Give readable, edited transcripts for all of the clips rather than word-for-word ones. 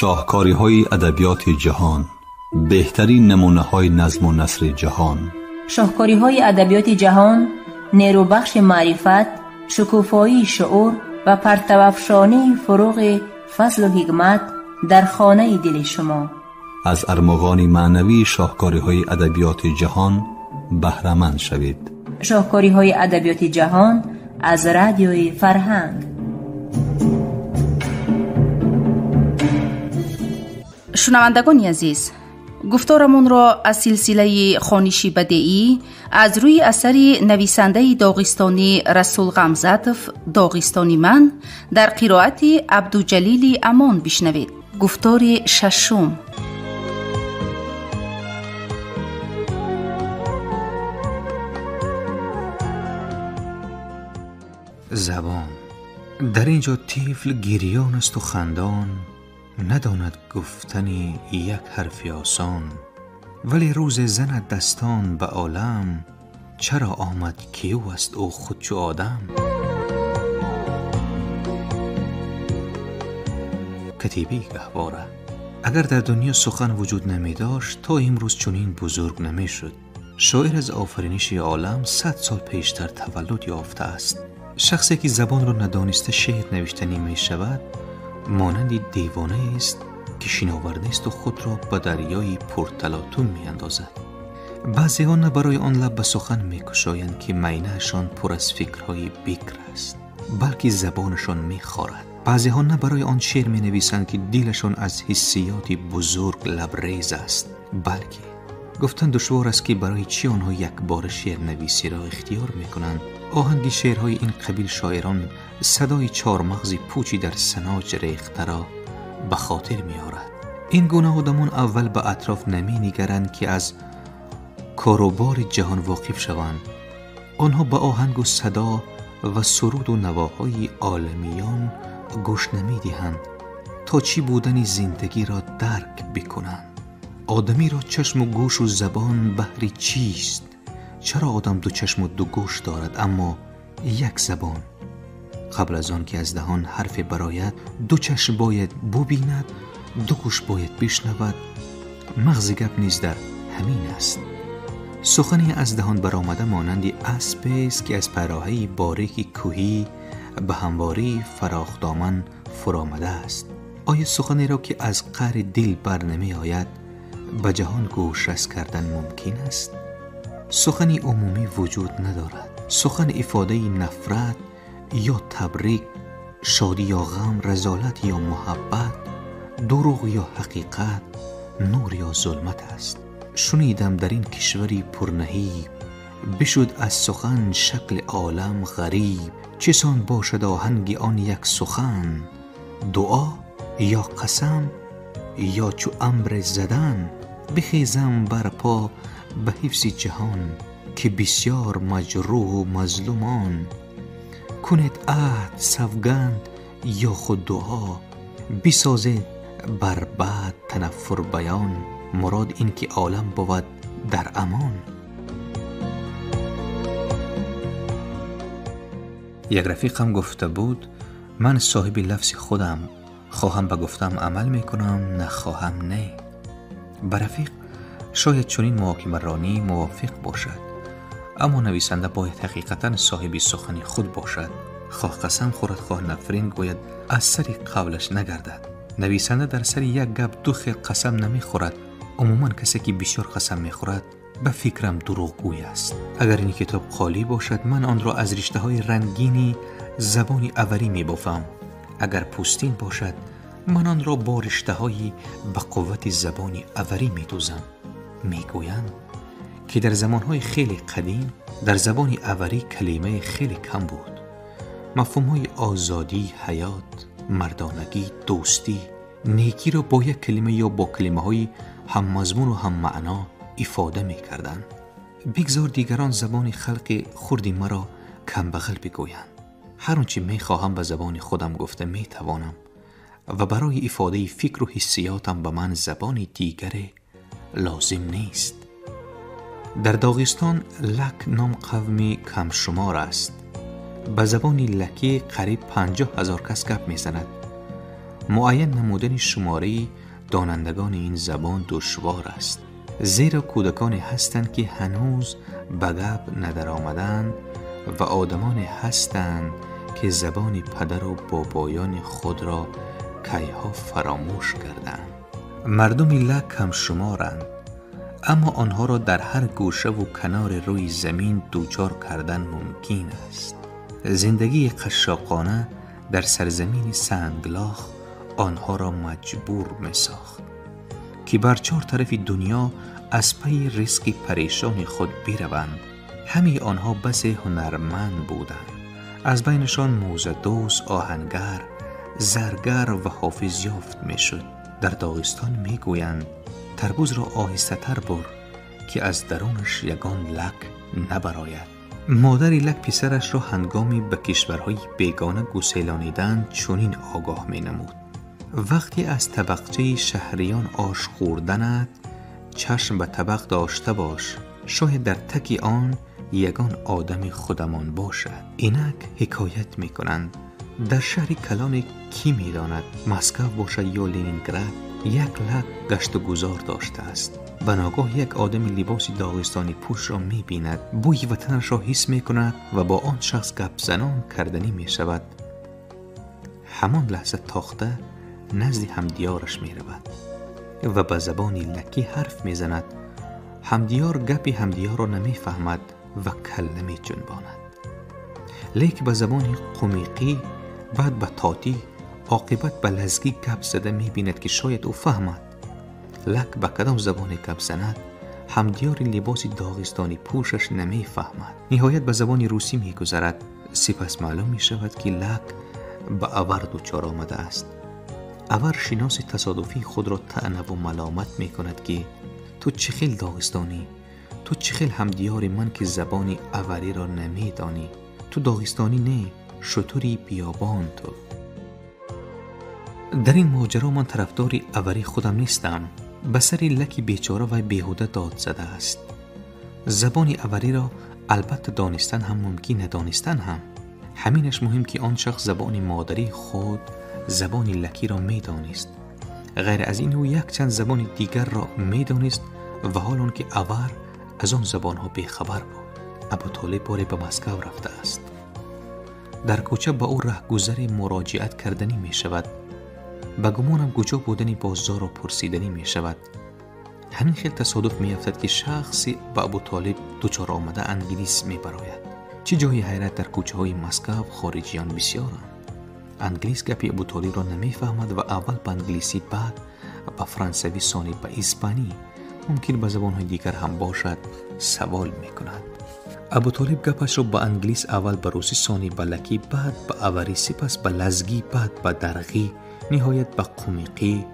شاهکاری‌های ادبیات جهان، بهترین نمونه‌های نظم و نثر جهان. شاهکاری‌های ادبیات جهان، نیروبخش معرفت، شکوفایی شعور و پرتوافشانی فروغ فضل و حکمت در خانه دل شما. از ارمغان معنوی شاهکاری‌های ادبیات جهان بهره‌مند شوید. شاهکاری‌های ادبیات جهان از رادیوی فرهنگ. شنوندگان عزیز، گفتارمون را از سلسله خوانشی بدیعی از روی اثر نویسنده داغستانی رسول غمزاتوف داغستانی من در قرائت عبدالجلیل امان بشنوید. گفتار ششم. زبان. در اینجا طفل گریان است و خندان، نداند گفتنی یک حرف آسان. ولی روز زند دستان به عالم، چرا آمد که او است او خود چو آدم. کتیبی گهواره. اگر در دنیا سخن وجود نمی داشت تا امروز چنین بزرگ نمی شد. شاعر از آفرینش عالم 100 سال پیشتر تولد یافته است. شخصی که زبان را ندانسته شعر نوشتنی می شود، مانند دیوانه است که شناورده است و خود را به دریای پرتلاطم می اندازد. بعضی ها نه برای آن لب به سخن می کشایند که معینه‌شان پر از فکرهای بکر است، بلکه زبانشان می خارد. بعضی ها نه برای آن شعر می نویسند که دلشان از حسیات بزرگ لبریز است، بلکه گفتن دشوار است که برای چی آنها یک بار شعر نویسی را اختیار می کنند. آهنگ شعرهای این قبیل شاعران صدای چارمغز پوچی در سناج ریخته را به خاطر می آورد. این گونه آدمان اول به اطراف نمی نگرند که از کاروبار جهان واقف شوند. آنها به آهنگ و صدا و سرود و نواهای عالمیان گوش نمی دهند تا چی بودن زندگی را درک بکنند. آدمی را چشم و گوش و زبان بهر چیست؟ چرا آدم دو چشم و دو گوش دارد اما یک زبان؟ قبل از آن که از دهان حرف برآید، دو چشم باید ببیند، دو گوش باید بشنود. مغز گپ نیز در همین است. سخنی از دهان برآمده مانند اسب است که از پراهه باریک کوهی به همواری فراخ دامن فرآمده است. آیا سخنی را که از قعر دل بر نمی آید به جهان گوشرس کردن ممکن است؟ سخنی عمومی وجود ندارد. سخن افاده نفرت یا تبریک، شادی یا غم، رذالت یا محبت، دروغ یا حقیقت، نور یا ظلمت است. شنیدم در این کشوری پرنهیب، بشد از سخن شکل عالم غریب. چسان باشد آهنگ آن یک سخن، دعا یا قسم یا چو امر زدن. بخیزم برپا به حفظ جهان که بسیار مجروح و مظلومان. کنید عهد سوگند یا خود دعا، بسازید بر بعد تنفر بیان. مراد این که عالم بود در امان. یک رفیقم گفته بود من صاحب لفظ خودم، خواهم به گفتم عمل میکنم، نخواهم نه. به رفیق شاید چنین محاکمه رانی موافق باشد، اما نویسنده باید حقیقتا صاحب سخن خود باشد. خواه قسم خورد خواه نفرین گوید از سر قولش نگردد. نویسنده در سر یک گپ دو خیل قسم نمی خورد. عموما کسی که بسیار قسم می خورد به فکرم دروغگوی است. اگر این کتاب خالی باشد من آن را از رشته های رنگینی زبان اوری می بافم. اگر پوستین باشد من آن را با رشته های به قوت زبان اوری می دوزم. می گویند که در زمانهای خیلی قدیم در زبان اوری کلمه خیلی کم بود. مفهومهای آزادی، حیات، مردانگی، دوستی، نیکی را با یک کلمه یا با کلمه های هم مضمون و هم معنا افاده می کردن. بگذار دیگران زبان خلق خردی مرا کم بغل بگویند. هر آنچه می خواهم به زبان خودم گفته می توانم و برای افاده فکر و حسیاتم به من زبان دیگر لازم نیست. در داغستان لک نام قومی کم شمار است. به زبان لکی قریب 50,000 کس گپ می زند. معین نمودن شماره دانندگان این زبان دشوار است، زیرا کودکانی هستند که هنوز به گپ ندر آمدند و آدمانی هستند که زبان پدر و بابایان خود را کیها فراموش کردند. مردم لک کم شمارند، اما آنها را در هر گوشه و کنار روی زمین دوچار کردن ممکن است. زندگی قشاقانه در سرزمین سنگلاخ آنها را مجبور می ساخت که بر 4 طرف دنیا از پی ریسک پریشان خود بیروند. همه آنها بس هنرمند بودند، از بینشان موزه‌دوز، آهنگر، زرگر و حافظ یافت می شد. در داغستان می گویند تربوز را آهسته تر بر که از درونش یگان لک نبراید. مادر لک پسرش را هنگامی به کشورهای بیگانه گسیلانیدن چنین آگاه می نمود: وقتی از طبقچه شهریان آش خوردنت چشم به طبق داشته باش، شاید در تک آن یگان آدم خودمان باشد. اینک حکایت می کنند در شهر کلان کی می داند مسکو باشد یا لنینگراد، یک لک گشت و گذار داشته است. به ناگاه یک آدم لباس داغستانی پوش را می بیند، بوی وطنش را حس می کند و با آن شخص گپ زنان کردنی می شود. همان لحظه تاخته نزد همدیارش می رود و به زبان لکی حرف می زند. همدیار گپی همدیار را نمی فهمد و کله می جنباند، لیک به زبان قمیقی، بعد به تاتی، عاقبت به لزگی گپ زده می بیند که شاید او فهمد. لک به کدام زبان گپ زند همدیار لباس داغستانی پوشش نمی فهمد. نهایت به زبان روسی می گذرد. سپس معلوم می شود که لک به اور دوچار آمده است. اور شناس تصادفی خود را طعنه و ملامت می کند که تو چه خیل داغستانی، تو چه خیل همدیار من که زبان اوری را نمی دانی، تو داغستانی نه، شتوری بیابان تو. در این ماجرا من طرفدار اوری خودم نیستم. به سر لکی بیچاره و بیهوده داد زده است. زبان اوری را البته دانستن هم ممکن، ندانستن هم. همینش مهم که آن شخص زبان مادری خود زبان لکی را می دانست. غیر از این او یک چند زبان دیگر را می دانست و حال آن که اور از آن زبان ها بیخبر بود. ابوطالب باری به مسکو رفته است. در کوچه با او رهگذر مراجعت کردنی می شود. به گمانم کجا بودنی بازار را پرسیدنی می شود. همین خیل تصادف می افتد که شخصی به ابوطالب دوچار آمده انگلیس می براید. چه جای حیرت در کوچه های مسکو خارجیان بسیارند. انگلیس گپی ابوطالب را نمی فهمد و اول به انگلیسی، بعد به فرانسوی، ثانی به اسپانی، ممکن به زبان های دیگر هم باشد، سوال می کند. ابوطالب گپش را به انگلیس اول به روسی، ثانی به لکی، بعد به اوری، سپس به لزگی، بعد به درغی، نهایت به قمیقی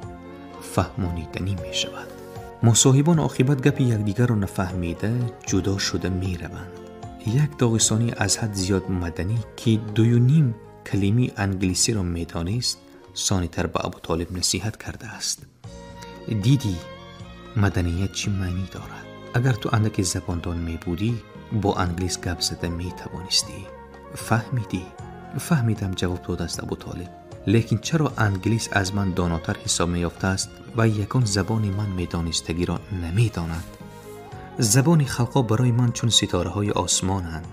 فهمانیدنی می شود. مصاحبان عاقبت گپ یکدیگر را نفهمیده جدا شده می روند. یک داغستانی از حد زیاد مدنی که 2.5 کلمه انگلیسی را می دانست ثانی تر به ابوطالب نصیحت کرده است: دیدی مدنیت چی معنی دارد؟ اگر تو اندک زباندان می بودی با انگلیس گپ زده می توانستی. فهمیدی؟ فهمیدم، جواب داد است ابوطالب. لیکن چرا انگلیس از من داناتر حساب می یافته است و یکان زبان من می دانستگی را نمی داند؟ زبان خلقا برای من چون ستاره های آسمانند.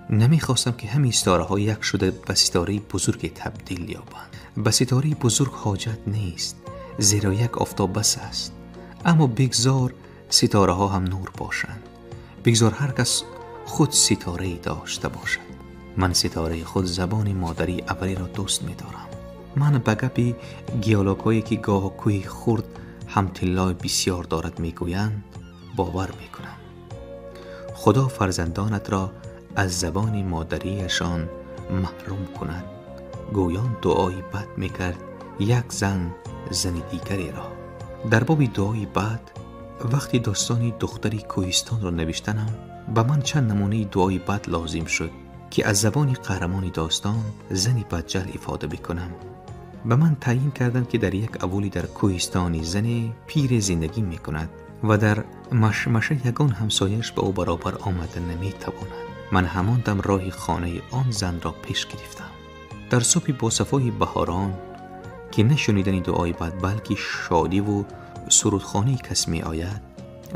نمی خواستم که همین ستاره ها یک شده به ستاره بزرگ تبدیل یابند. به ستاره بزرگ حاجت نیست، زیرا یک آفتاب بس است. اما بگذار ستاره ها هم نور باشند. بگذار هر کس خود ستاره داشته باشد. من ستاره خود زبان مادری اوری را دوست می دارم. من به گپ گیالوگایی که گاه کوی خورد هم طلای بسیار دارد می گویند باور می کنم. خدا فرزندانت را از زبان مادریشان محروم کند. گویان دعای بد می کرد یک زن دیگری را. در باب دعای بد وقتی داستانی دختری کوهستان را نوشتنم، به من چند نمونه دعای بد لازم شد که از زبان قهرمان داستان زنی بدجل افاده بکنم. به من تعیین کردند که در یک اولی در کوهستانی زن پیر زندگی می کند و در مشمشه یگان همسایش به او برابر آمده نمی تواند. من همان دم راه خانه آن زن را پیش گرفتم. در صبح با صفای بهاران که نه شنیدن دعای بد بلکه شادی و سرودخوانی کس می آید،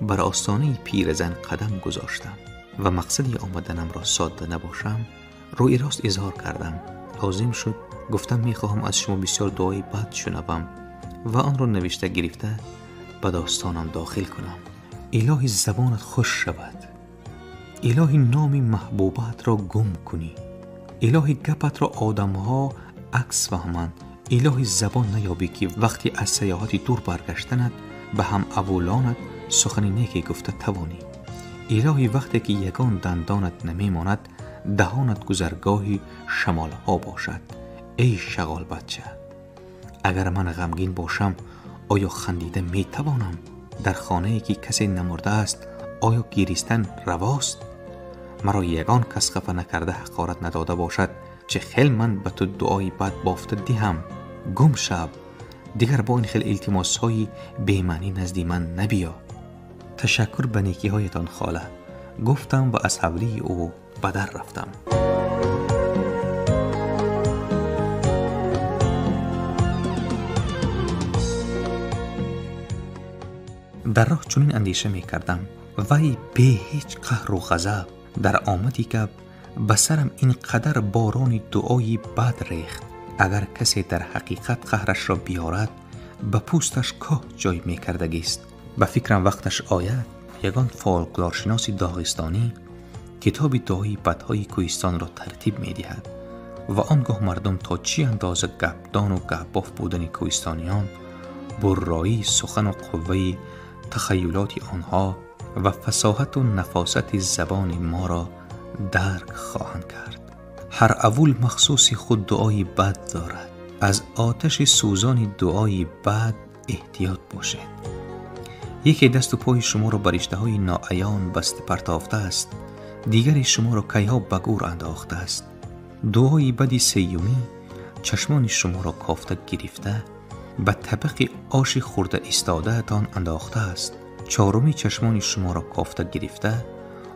بر آستانه پیرزن قدم گذاشتم و مقصدی آمدنم را ساده نباشم روی راست اظهار کردم. لازم شد گفتم می خواهم از شما بسیار دعای بد شنوم و آن را نوشته گرفته به داستانم داخل کنم. الهی زبانت خوش شود، الهی نام محبوبت را گم کنی، الهی گپت را آدمها عکس فهمند، الهی زبان نیابی که وقتی از سیاحتی دور برگشتنت به هم اولانت سخنی نیکی گفته توانی. الهی وقتی که یگان دندانت نمیماند دهانت گذرگاهی شمال ها باشد. ای شغال بچه، اگر من غمگین باشم آیا خندیده می توانم؟ در خانه ای که کسی نمرده است آیا گریستن رواست؟ مرا یگان کس خفه نکرده حقارت نداده باشد چه خیل من به تو دعای بد بافته دهم. گم شب، دیگر با این خیل التماس های بی‌معنی نزدی من نبیا. تشکر به نیکی هایتان خاله، گفتم و از حولی او به در رفتم. در راه چنین اندیشه می کردم وای به هیچ قهر و غضب در آمدی که به سرم اینقدر باران دعای بد ریخت. اگر کسی در حقیقت قهرش را بیارد به پوستش کاه جای می کردگیست. به فکرم وقتش آید یگان فولکلورشناسی داغستانی کتاب دعای بدهای کوهستان را ترتیب می دهد و آنگاه مردم تا چی اندازه گپدان و گپاف بودن کوهستانیان، برایی سخن و قوه تخیلات آنها و فصاحت و نفاست زبان ما را درک خواهند کرد. هر اول مخصوصی خود دعای بد دارد. از آتش سوزان دعای بد احتیاط باشید. یکی دست و پای شما را بر اشتهای ناعیان بسته پرتافته است، دیگری شما را کیها به گور انداخته است. دعای بدی سیومی چشمان شما را کافته گرفته به طبق آش خورده ایستاده تان انداخته است. چهارمی چشمان شما را کافته گرفته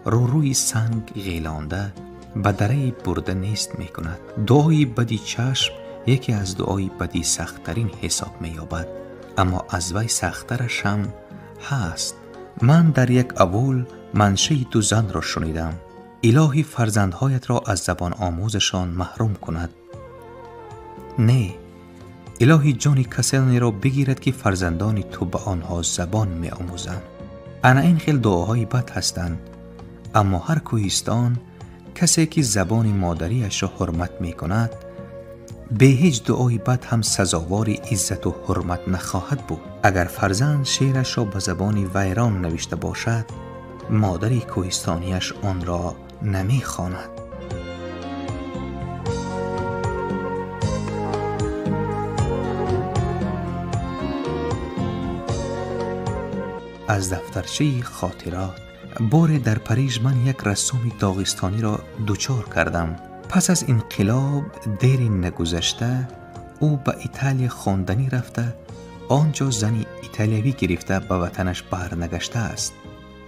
روی سنگ غیلانده به دره برده نیست می کند. دعای بدی چشم یکی از دعای بدی سختترین حساب می یابد، اما از وی سختترش هم هست. من در یک اول منشه دو زن را شنیدم. الهی فرزندهایت را از زبان آموزشان محروم کند. نه، الهی جان کسانی را بگیرد که فرزندان تو به آنها زبان می آموزند. انا این خیل دعاهای بد هستند، اما هر کوهستان کسی که زبان مادریش را حرمت می کند به هیچ دعای بد هم سزاوار عزت و حرمت نخواهد بود. اگر فرزند شعرش را به زبان ویران نوشته باشد مادری کوهستانیش آن را نمی خواند. از دفترچه خاطرات. بار در پاریژ من یک رسام داغستانی را دوچار کردم. پس از انقلاب دیر نگذشته او به ایتالیا خواندنی رفته، آنجا زنی ایتالیایی گرفته به وطنش برنگشته است.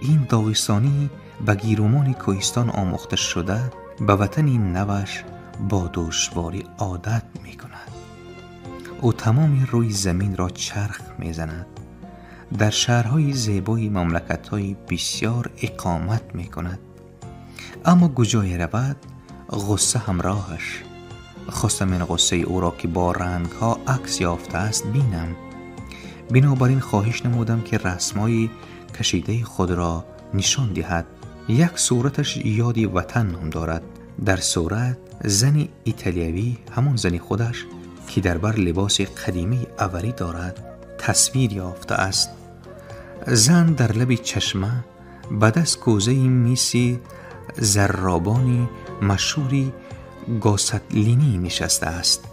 این داغستانی به گیرومان کوهستان آموخته شده به وطن نوش با دشواری عادت می کند. او تمام روی زمین را چرخ می زند. در شهرهای زیبای مملکت‌های بسیار اقامت می کند. اما کجای رود غصه همراهش. خواستم من غصه او را که با رنگ‌ها عکس یافته است بینم. بنابراین خواهش نمودم که رسمای کشیده خود را نشان دهد. یک صورتش یادی وطن هم دارد. در صورت زنی ایتالیایی، همون زنی خودش که در بر لباس قدیمی اوری دارد تصویر یافته است. زن در لب چشمه به دست کوزه میسی زرابانی مشهوری گاساتلینی نشسته است.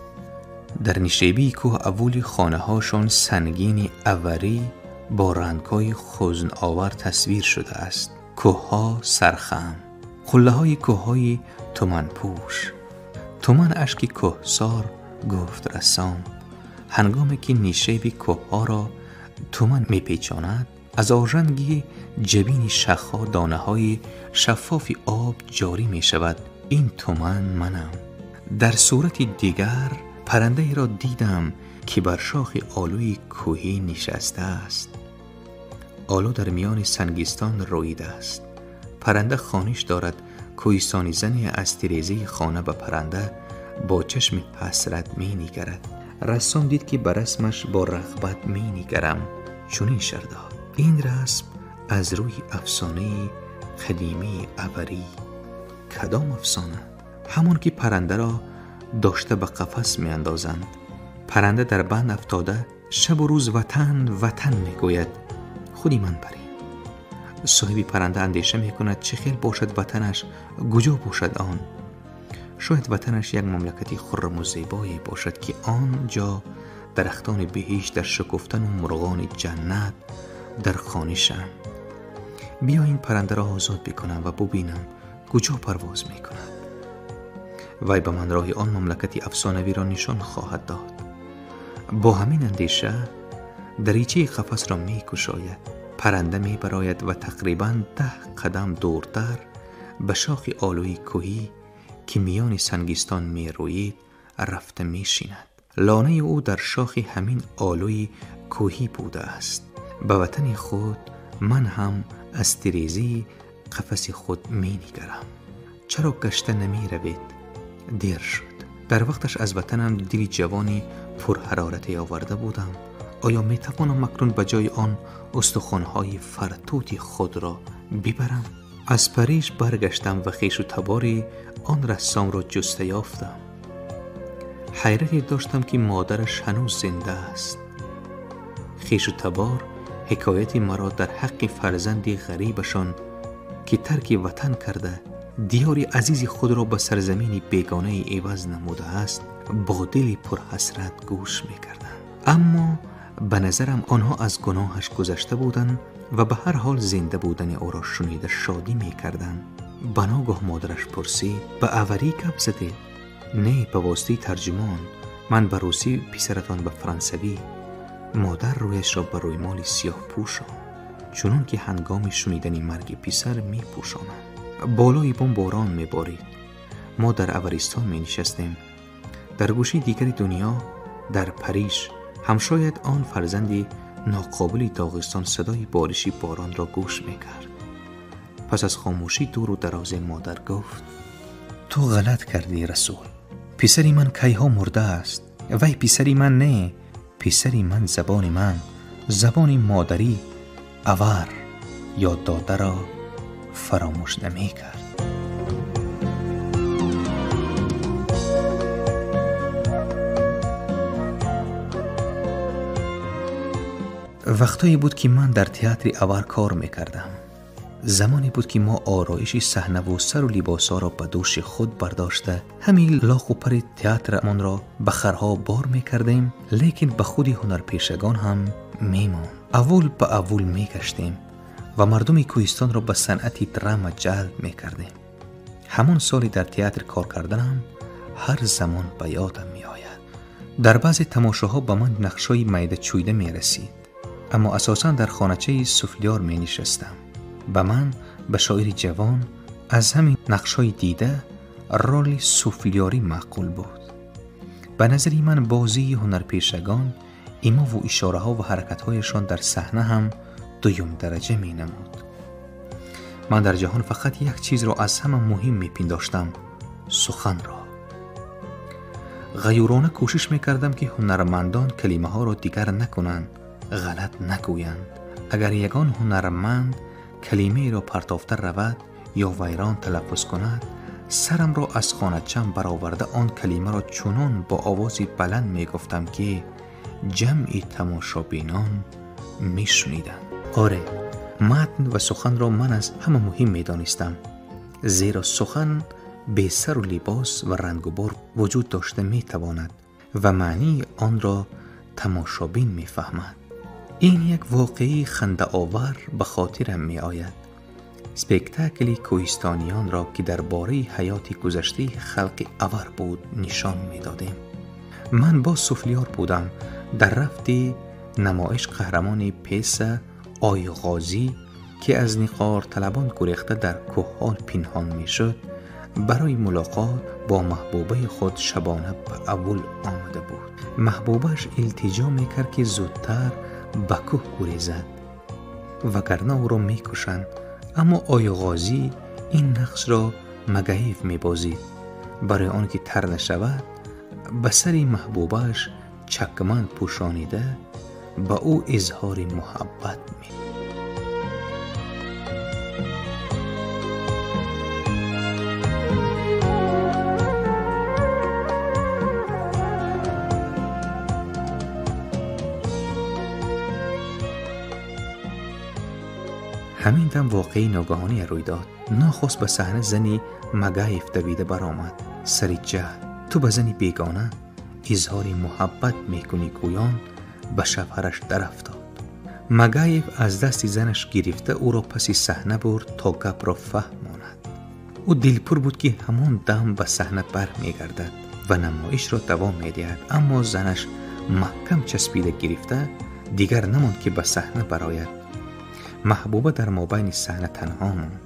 در نشیبی کوه اولی خانه هاشون سنگینی اوری با رنگ‌های حزن آور تصویر شده است. کوه ها سرخم، قله های کوه های تومن پوش، تومن اشک کوهسار، گفت رسام. هنگامی که نشیبی کوه ها را تومن می پیچاند از آرنگی جبین شاخه‌ها دانه های شفاف آب جاری می شود. این تومن منم. در صورت دیگر پرنده را دیدم که بر شاخ آلوی کوهی نشسته است. آلو در میان سنگستان رویده است. پرنده خانش دارد. کوهستانی زنی از تیریزی خانه به پرنده با چشم حسرت می نگرد. رسام دید که بر رسمش با رغبت می نگرم. چنین شعر داد: این رسم از روی افسانه قدیمی عبری. کدام افسانه؟ همون که پرنده را داشته به قفس می اندازند. پرنده در بند افتاده شب و روز وطن وطن می گوید. خودی من پری. صاحبی پرنده اندیشه می کند چه خیل باشد وطنش، کجا باشد آن. شاید وطنش یک مملکتی خرم و زیبایی باشد که آنجا درختان بهشت در شکفتن و مرغان جنت در خانه‌شان. بیا این پرنده را آزاد بکنم و ببینم کجا پرواز می کند. وی به من راه آن مملکتی افسانوی را نشان خواهد داد. با همین اندیشه دریچه قفس را می کشاید. پرنده می براید و تقریباً 10 قدم دورتر به شاخ آلوی کوهی که میان سنگستان می روید رفته می شیند. لانه او در شاخ همین آلوی کوهی بوده است. به وطن خود من هم از تیریزی قفس خود می نگرم. چرا گشته نمی روید؟ دیر شد. در وقتش از وطنم دل جوانی پرحرارتی آورده بودم. آیا می توانم اکنون به جای آن استخوان‌های فرتوت خود را ببرم؟ از پریش برگشتم و خویش و تباری آن رسام را جسته یافتم. حیرتی داشتم که مادرش هنوز زنده است. خویش و تبار حکایت مرا در حق فرزندی غریبشان که ترک وطن کرده دیار عزیز خود را به سرزمین بیگانه عوض نموده است با دل پر حسرت گوش می کردند. اما به نظرم آنها از گناهش گذشته بودند و به هر حال زنده بودن او را شنیده شادی می کردند. بناگاه مادرش پرسید: به عوری گپ زدید؟ نه، به واسطه ترجمان. من به روسی، پسرتان به فرانسوی. مادر رویش را به رویمال سیاه پوشاند، چنان که هنگام شنیدن مرگ پسر می پوشاند. بالای بام باران می بارید. ما در عوریستان می نشستیم. در گوشه دیگر دنیا، در پریش، هم شاید آن فرزندی ناقابل داغستان صدای بارشی باران را گوش می کرد. پس از خاموشی دور و دراز مادر گفت: تو غلط کردی رسول. پسری من کیها مرده است. وی پسری من نه. پسری من زبان مادری آور یا داده را فراموش نمی کرد. وقتایی بود که من در تئاتر آور کار میکردم. زمانی بود که ما آرایش صحنه و سر و لباسا را به دوش خود برداشته همین لاخ و پر تئاترمان را به خرها بار میکردیم، لیکن به خودی هنرپیشگان هم میماند. اول به اول میگشتیم و مردم کوهستان را به صنعت درام جلب میکردیم. همون سالی در تئاتر کار کردنم هر زمان به یادم میآید. در بعضی تماشاها به من نقشای میده چویده میرسید، اما اساساً در خانچه سوفلیار می نشستم. به من، به شاعر جوان، از همین نقشای دیده رول سوفلیاری معقول بود. به نظری من بازی هنرپیشگان، ایما و اشاره ها و حرکت هایشان در صحنه هم دویم درجه می نمود. من در جهان فقط یک چیز را از همه مهم می پنداشتم: سخن را. غیورانه کوشش می کردم که هنرمندان کلمه ها را دیگر نکنند، غلط نگویند. اگر یگان هنرمند کلمه را پرتافته رود یا ویران تلفظ کند، سرم را از خانه‌چم برآورده آن کلمه را چنان با آوازی بلند می گفتم که جمعی تماشابینان می شنیدند. آره، متن و سخن را من از همه مهم می دانستم، زیرا سخن به سر و لباس و رنگ و بار وجود داشته می تواند و معنی آن را تماشابین می فهمد. این یک واقعی خنده آور به خاطرم می آید. سپکتاکلی کوهستانیان را که درباره حیات گذشته خلق آور بود نشان می دادیم. من با سوفلیار بودم. در رفت نمایش قهرمان پیس آی غازی که از نقار طلبان گریخته در کوه‌ها پنهان می شد برای ملاقات با محبوبه خود شبانه به اول آمده بود. محبوبش التجا میکرد که زودتر به کوه گریزد وگرنه او را میکشند. اما آی غازی این نقش را مگیف میبازید. برای آنکه تر نشود به سر محبوبش چکمند پوشانیده به او اظهار محبت می. همین دم واقعی ناگهانی روی داد. ناخست به صحنه زنی مگیف دویده برآمد. سری جهل تو به زنی بیگانه اظهار محبت میکنی گویان به شوهرش در افتاد. مگیف از دست زنش گرفته او را پس صحنه برد تا گپ را فهماند. او دلپور بود که همان دم به صحنه بر میگردد و نمایش را دوام میدهد. اما زنش محکم چسبیده گرفته دیگر نماند که به صحنه برآید. محبوبه در مابین صحنه تنها ماند.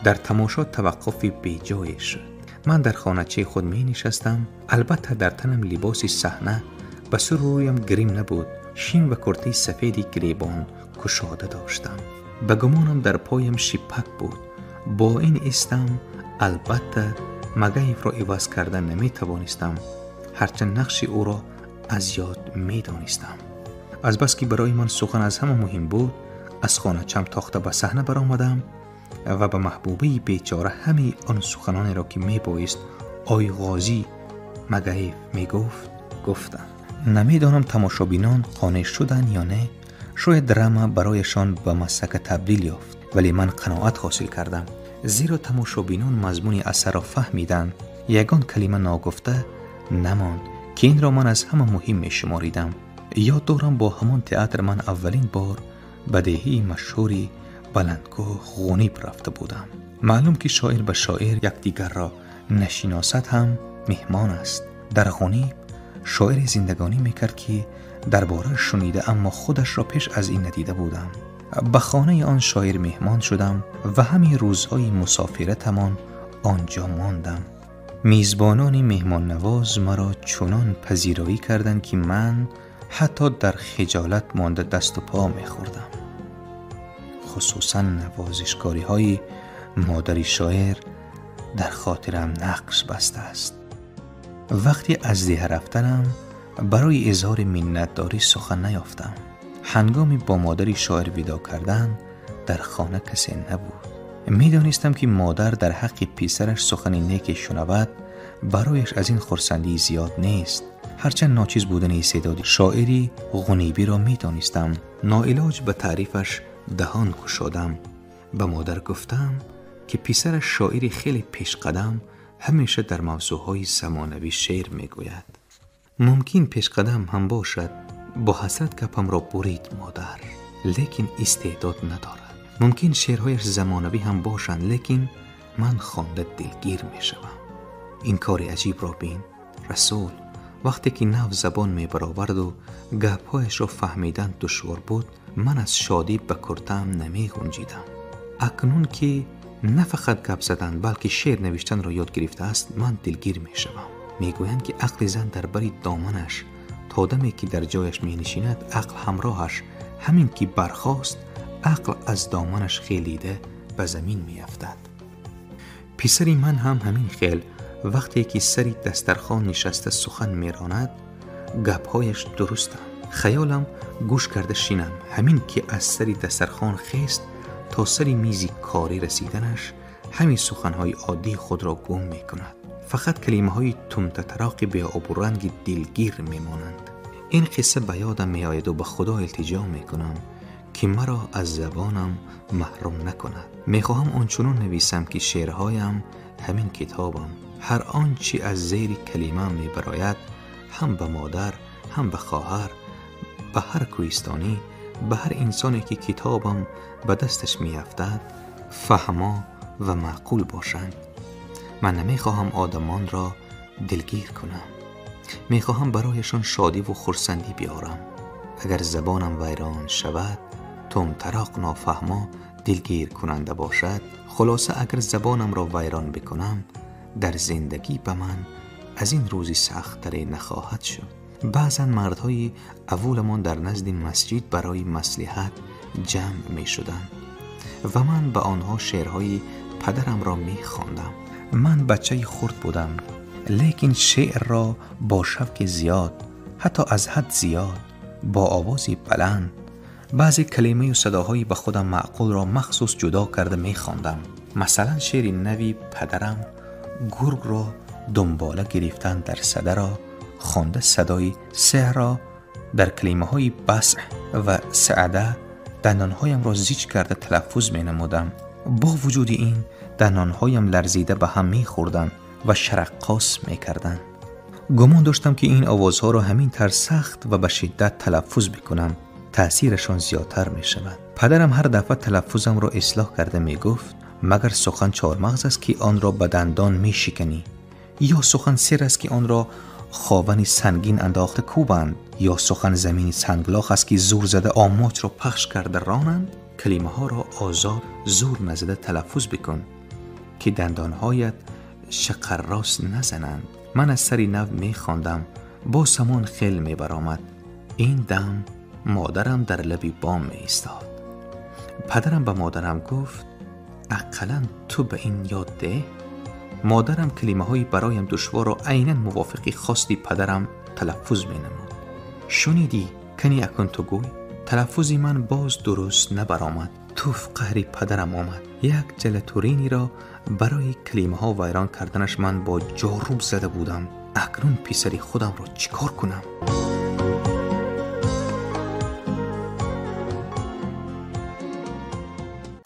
در تماشا توقف بیجای شد. من در خانه‌چه خود می نشستم. البته در تنم لباس صحنه، به سر رویم گریم نبود. شین و کرته سفیدی گریبان کشاده داشتم. به گمانم در پایم شیپک بود. با این استم البته مگیف را عوض کردن نمی توانستم، هرچند نقش او را از یاد می دانستم. از بس که برای من سخن از همه مهم بود، از خانه چم تاخته به صحنه برآمدم و به محبوبه بیچاره همه آن سخنانی را که می بایست آی غازی مگیف می گفتم. نمیدانم تماشابینان قانع شدن یا نه. شاید درام برایشان به مسک تبدیل یافت، ولی من قناعت حاصل کردم، زیرا تماشابینان مضمون اثر را فهمیدند. یگان کلمه ناگفته نماند که این را من از همه مهم می شماریدم. یاد دارم با همان تئاتر من اولین بار به دهی مشهوری بلندگاه غنیب رفته بودم. معلوم که شاعر به شاعر یکدیگر را نشناسد هم مهمان است. در غنیب شاعر زندگانی میکرد که درباره شنیده اما خودش را پیش از این ندیده بودم. به خانه آن شاعر مهمان شدم و همین روزهای مسافرتمان آنجا ماندم. میزبانان مهمان نواز مرا چنان پذیرایی کردند که من حتی در خجالت مانده دست و پا میخوردم. خصوصا نوازشکاری های مادری شاعر در خاطرم نقش بسته است. وقتی از ده رفتنم برای اظهار منتداری سخن نیافتم. هنگامی با مادری شاعر ودا کردن در خانه کسی نبود. میدانستم که مادر در حق پسرش سخن نیکی شنود برایش از این خرسندی زیاد نیست. هرچند ناچیز بودن استعداد شاعری غنیبی را میدانستم، ناعلاج به تعریفش دهان گشادم. به مادر گفتم که پسرش شاعری خیلی پیش قدم همیشه در موضوعهای زمانوی شعر میگوید. ممکن پیش قدم هم باشد. با حسرت گپم را برید مادر، لیکن استعداد ندارد. ممکن شعرهایش زمانوی هم باشند، لیکن من خوانده دلگیر میشوم. این کار عجیب را بین. رسول وقتی که نو زبان می برآورد و گپهایش را فهمیدن دشوار بود، من از شادی به کرتم نمی گنجیدم. اکنون که نه فقط گپ زدن بلکه شعر نوشتن را یاد گرفته است، من دلگیر می شوم. می گویند که عقل زن در بری دامنش، تا دمی که در جایش می نشیند عقل همراهش، همین که برخاست عقل از دامنش خیلیده به زمین می افتد. پسری من هم همین خیل وقتی که سری دسترخوان نشسته سخن می راند، گپهایش درستم. خیالم گوش کرده شینم. همین که از سری دسترخوان خیست تا سری میزی کاری رسیدنش، همین سخنهای عادی خود را گم می کند. فقط کلمه های تمتطراق به آب و رنگ دلگیر می مانند. این قصه به یادم می آید و به خدا التجا می کنم که مرا از زبانم محروم نکند. می خواهم آنچنان نویسم که شعرهایم همین کتابم، هر آنچه از زیر کلمه می براید، هم به مادر، هم به خواهر، به هر کوهستانی، به هر انسانی که کتابم به دستش می افتد، فهما و معقول باشند. من نمی خواهم آدمان را دلگیر کنم. می خواهم برایشان شادی و خرسندی بیارم. اگر زبانم ویران شود، طمطراق نافهما دلگیر کننده باشد. خلاصه اگر زبانم را ویران بکنم، در زندگی به من از این روزی سخت‌تر نخواهد شد. بعضا مردهای اولمان در نزد مسجد برای مصلحت جمع می شدند و من به آنها شعرهای پدرم را می خواندم. من بچه خرد بودم، لیکن شعر را با شوق زیاد، حتی از حد زیاد، با آوازی بلند، بعضی کلمه و صداهای به خودم معقول را مخصوص جدا کرده می خواندم. مثلا شعر نوی پدرم گرگ را دنباله گرفتن در صده را خوانده، صدای سه را در کلمه های بسع و سعده دندانهایم را زیج کرده تلفظ می نمودم. با وجود این دندانهایم لرزیده به هم می خوردن و شرقاص می کردن. گمان داشتم که این آوازها را همین طرز سخت و به شدت تلفظ بکنم، تأثیرشان زیادتر می شود. پدرم هر دفعه تلفظم را اصلاح کرده می گفت مگر سخن چارمغز است که آن را به دندان می شکنی، یا سخن سر است که آن را خاونی سنگین انداخته کوبند، یا سخن زمینی سنگلاخ است که زور زده آماج را پخش کرده رانند. کلمه ها را آزاد زور نزده تلفظ بکن که دندانهایت شقراس نزنند. من از سری نو می خواندم، با سمان خیل می برآمد. این دم مادرم در لبی بام می ایستاد. پدرم به مادرم گفت اقلاً تو به این یاد ده. مادرم کلمه های برایم دشوار را عیناً موافقی خواستی پدرم تلفظ می نمود. شنیدی کنی اکن تو گوی؟ تلفظی من باز درست نبرآمد. توف قهری پدرم آمد. یک جلتورینی را برای کلمه ها ویران کردنش من با جاروب زده بودم. اکنون پسری خودم را چیکار کنم؟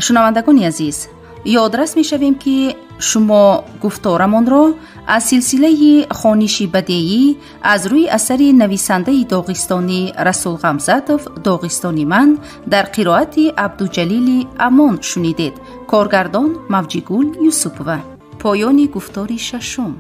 شنوندگان عزیز، یادرس می شویم که شما گفتارمان را از سلسله خوانشی بدیعی از روی اثر نویسنده داغستانی رسول غمزتوف داغستانی من در قرائت عبدالجلیل امان شنیدید. کارگردان موجیگول یوسفوه. پایان گفتار ششم.